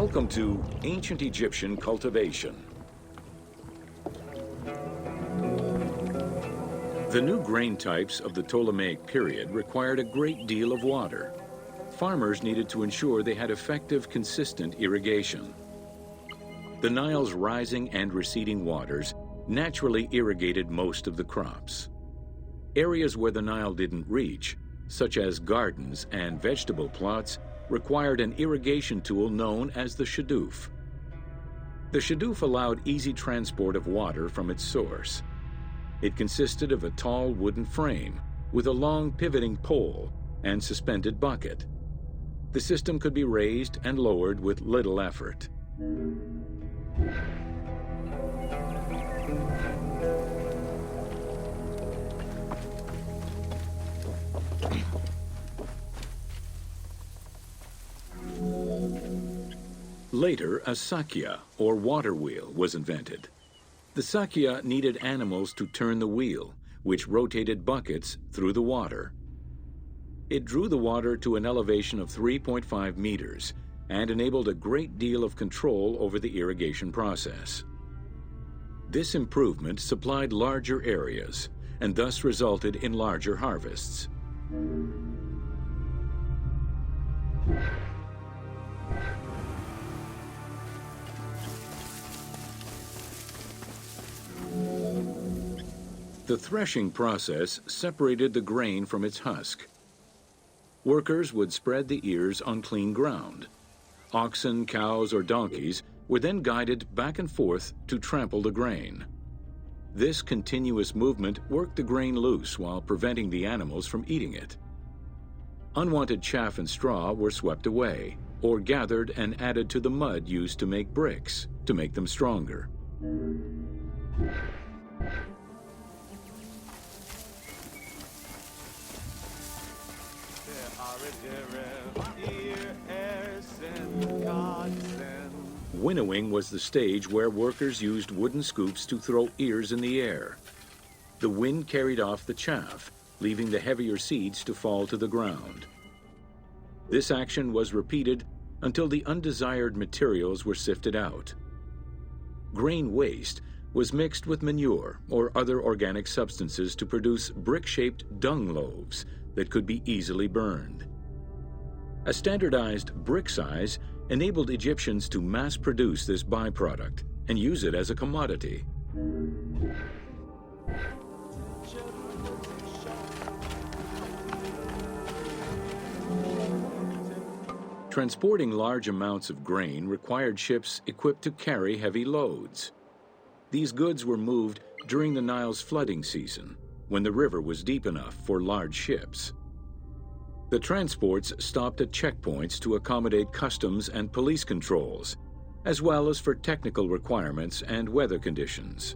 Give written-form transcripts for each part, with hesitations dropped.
Welcome to Ancient Egyptian Cultivation. The new grain types of the Ptolemaic period required a great deal of water. Farmers needed to ensure they had effective, consistent irrigation. The Nile's rising and receding waters naturally irrigated most of the crops. Areas where the Nile didn't reach, such as gardens and vegetable plots, required an irrigation tool known as the shadoof. The shadoof allowed easy transport of water from its source. It consisted of a tall wooden frame with a long pivoting pole and suspended bucket. The system could be raised and lowered with little effort. Later, a sakya, or water wheel, was invented. The sakya needed animals to turn the wheel, which rotated buckets through the water. It drew the water to an elevation of 3.5 meters and enabled a great deal of control over the irrigation process. This improvement supplied larger areas and thus resulted in larger harvests. The threshing process separated the grain from its husk. Workers would spread the ears on clean ground. Oxen, cows, or donkeys were then guided back and forth to trample the grain. This continuous movement worked the grain loose while preventing the animals from eating it. Unwanted chaff and straw were swept away, or gathered and added to the mud used to make bricks, to make them stronger. Winnowing was the stage where workers used wooden scoops to throw ears in the air. The wind carried off the chaff, leaving the heavier seeds to fall to the ground. This action was repeated until the undesired materials were sifted out. Grain waste was mixed with manure or other organic substances to produce brick-shaped dung loaves that could be easily burned. A standardized brick size enabled Egyptians to mass-produce this byproduct and use it as a commodity. Transporting large amounts of grain required ships equipped to carry heavy loads. These goods were moved during the Nile's flooding season, when the river was deep enough for large ships. The transports stopped at checkpoints to accommodate customs and police controls, as well as for technical requirements and weather conditions.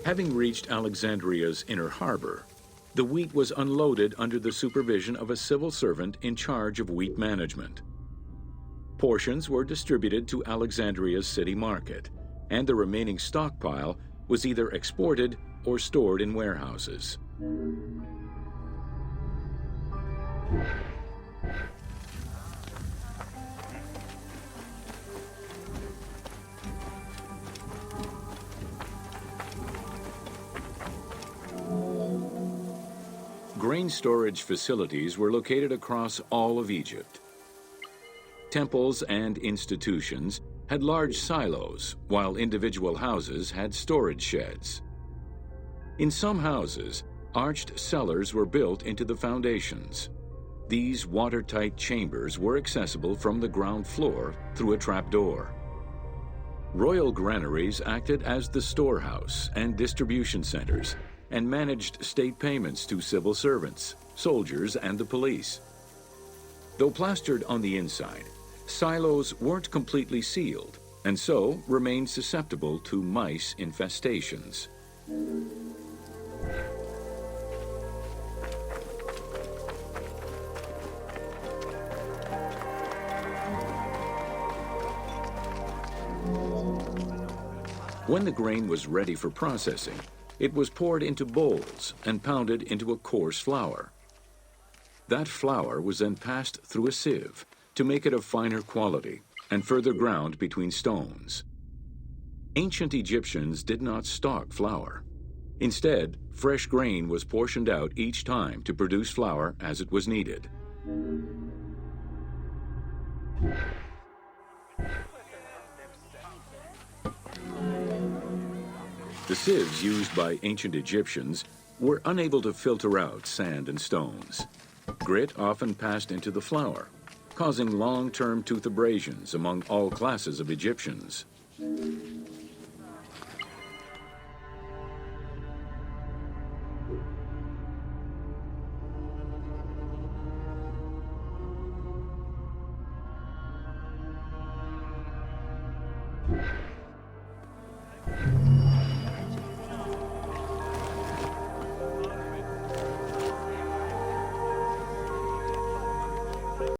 Having reached Alexandria's inner harbor, the wheat was unloaded under the supervision of a civil servant in charge of wheat management. Portions were distributed to Alexandria's city market, and the remaining stockpile was either exported or stored in warehouses. Grain storage facilities were located across all of Egypt. Temples and institutions had large silos, while individual houses had storage sheds. In some houses, arched cellars were built into the foundations. These watertight chambers were accessible from the ground floor through a trapdoor. Royal granaries acted as the storehouse and distribution centers, and managed state payments to civil servants, soldiers, and the police. Though plastered on the inside, silos weren't completely sealed, and so remained susceptible to mice infestations. When the grain was ready for processing, it was poured into bowls and pounded into a coarse flour. That flour was then passed through a sieve to make it of finer quality and further ground between stones. Ancient Egyptians did not stock flour. Instead, fresh grain was portioned out each time to produce flour as it was needed. The sieves used by ancient Egyptians were unable to filter out sand and stones. Grit often passed into the flour, causing long-term tooth abrasions among all classes of Egyptians.